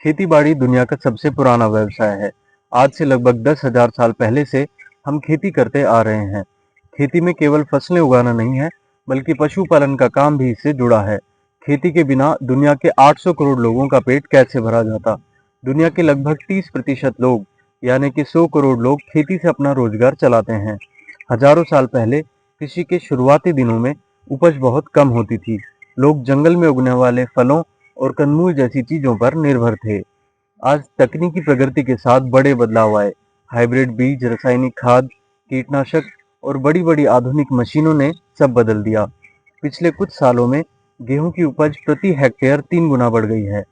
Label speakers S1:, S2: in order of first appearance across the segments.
S1: खेती बाड़ी दुनिया का सबसे पुराना व्यवसाय है। आज से लगभग 10,000 साल पहले से हम खेती करते आ रहे हैं। खेती में केवल फसलें उगाना नहीं है, बल्कि पशुपालन का काम भी इससे जुड़ा है। खेती के बिना दुनिया के 800 करोड़ लोगों का पेट कैसे भरा जाता? दुनिया के लगभग 30% लोग, यानी कि 100 करोड़ लोग खेती से अपना रोजगार चलाते हैं। हजारों साल पहले कृषि के शुरुआती दिनों में उपज बहुत कम होती थी। लोग जंगल में उगने वाले फलों और कंदमूल जैसी चीजों पर निर्भर थे। आज तकनीकी प्रगति के साथ बड़े बदलाव आए। हाइब्रिड बीज, रासायनिक खाद, कीटनाशक और बड़ी-बड़ी आधुनिक मशीनों ने सब बदल दिया। पिछले कुछ सालों में गेहूं की उपज प्रति हेक्टेयर 3 गुना बढ़ गई है।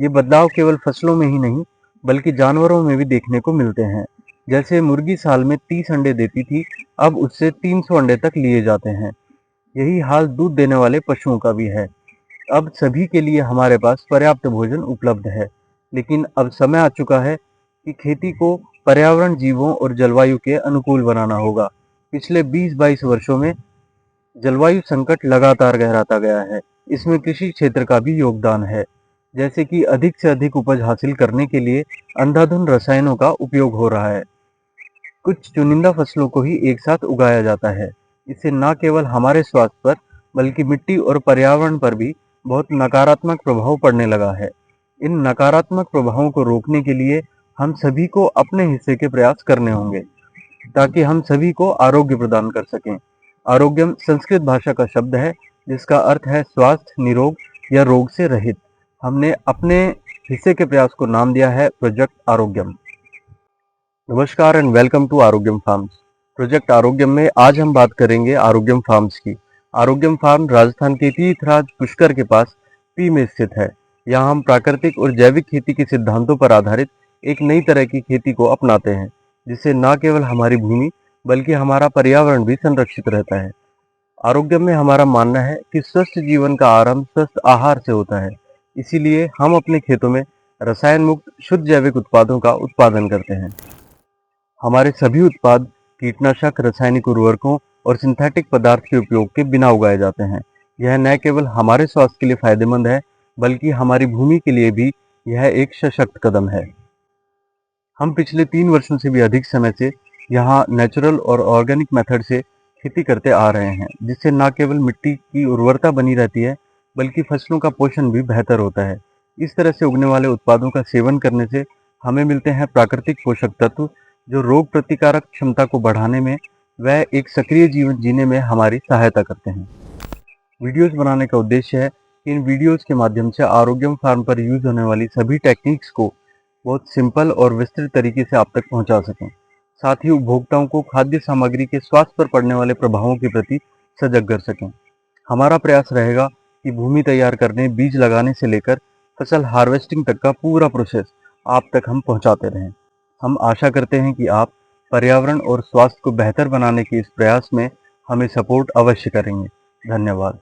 S1: ये बदलाव केवल फसलों में ही नहीं, बल्कि जानवरों में भी देखने को मिलते हैं। जैसे मुर्गी साल में 30 अंडे देती थी, अब उससे 300 अंडे तक लिए जाते हैं। यही हाल दूध देने वाले पशुओं का भी है। अब सभी के लिए हमारे पास पर्याप्त भोजन उपलब्ध है, लेकिन अब समय आ चुका है कि खेती को पर्यावरण, जीवों और जलवायु के अनुकूल बनाना होगा। पिछले 20-22 वर्षों में जलवायु संकट लगातार गहराता गया है। इसमें कृषि क्षेत्र का भी योगदान है, जैसे कि अधिक से अधिक उपज हासिल करने के लिए अंधाधुंध रसायनों का उपयोग हो रहा है। कुछ चुनिंदा फसलों को ही एक साथ उगाया जाता है। इससे न केवल हमारे स्वास्थ्य पर, बल्कि मिट्टी और पर्यावरण पर भी बहुत नकारात्मक प्रभाव पड़ने लगा है। इन नकारात्मक प्रभावों को रोकने के लिए हम सभी को अपने हिस्से के प्रयास करने होंगे, ताकि हम सभी को आरोग्य प्रदान कर सकें। आरोग्यम संस्कृत भाषा का शब्द है, जिसका अर्थ है स्वास्थ्य, निरोग या रोग से रहित। हमने अपने हिस्से के प्रयास को नाम दिया है प्रोजेक्ट आरोग्यम। नमस्कार and welcome to Arogyam farms. Project Arogyam में आज हम बात करेंगे आरोग्यम फार्म्स की। आरोग्यम फार्म राजस्थान के तीर्थराज पुष्कर के पास पी में स्थित है। यहाँ हम प्राकृतिक और जैविक खेती के सिद्धांतों पर आधारित एक नई तरह की खेती को अपनाते हैं, जिससे न केवल हमारी भूमि बल्कि हमारा पर्यावरण भी संरक्षित रहता है। आरोग्यम में हमारा मानना है कि स्वस्थ जीवन का आरंभ स्वस्थ आहार से होता है। इसीलिए हम अपने खेतों में रसायन मुक्त शुद्ध जैविक उत्पादों का उत्पादन करते हैं। हमारे सभी उत्पाद कीटनाशक, रासायनिक उर्वरकों और सिंथेटिक पदार्थ के उपयोग के बिना उगाए जाते हैं। यह न केवल हमारे स्वास्थ्य के लिए फायदेमंद है, बल्कि हमारी भूमि के लिए भी यह एक सशक्त कदम है। हम पिछले 3 वर्षों से भी अधिक समय से यहाँ नेचुरल और ऑर्गेनिक मेथड से खेती करते आ रहे हैं, जिससे न केवल मिट्टी की उर्वरता बनी रहती है, बल्कि फसलों का पोषण भी बेहतर होता है। इस तरह से उगने वाले उत्पादों का सेवन करने से हमें मिलते हैं प्राकृतिक पोषक तत्व, जो रोग प्रतिकारक क्षमता को बढ़ाने में व एक सक्रिय जीवन जीने में हमारी सहायता करते हैं। वीडियोस बनाने का उद्देश्य है कि इन वीडियोस के माध्यम से आरोग्यम फार्म पर यूज होने वाली सभी टेक्निक्स को बहुत सिंपल और विस्तृत तरीके से आप तक पहुंचा सकें। साथ ही उपभोक्ताओं को खाद्य सामग्री के स्वास्थ्य पर पड़ने वाले प्रभावों के प्रति सजग कर सकें। हमारा प्रयास रहेगा कि भूमि तैयार करने, बीज लगाने से लेकर फसल हार्वेस्टिंग तक का पूरा प्रोसेस आप तक हम पहुंचाते रहें। हम आशा करते हैं कि आप पर्यावरण और स्वास्थ्य को बेहतर बनाने के इस प्रयास में हमें सपोर्ट अवश्य करेंगे। धन्यवाद।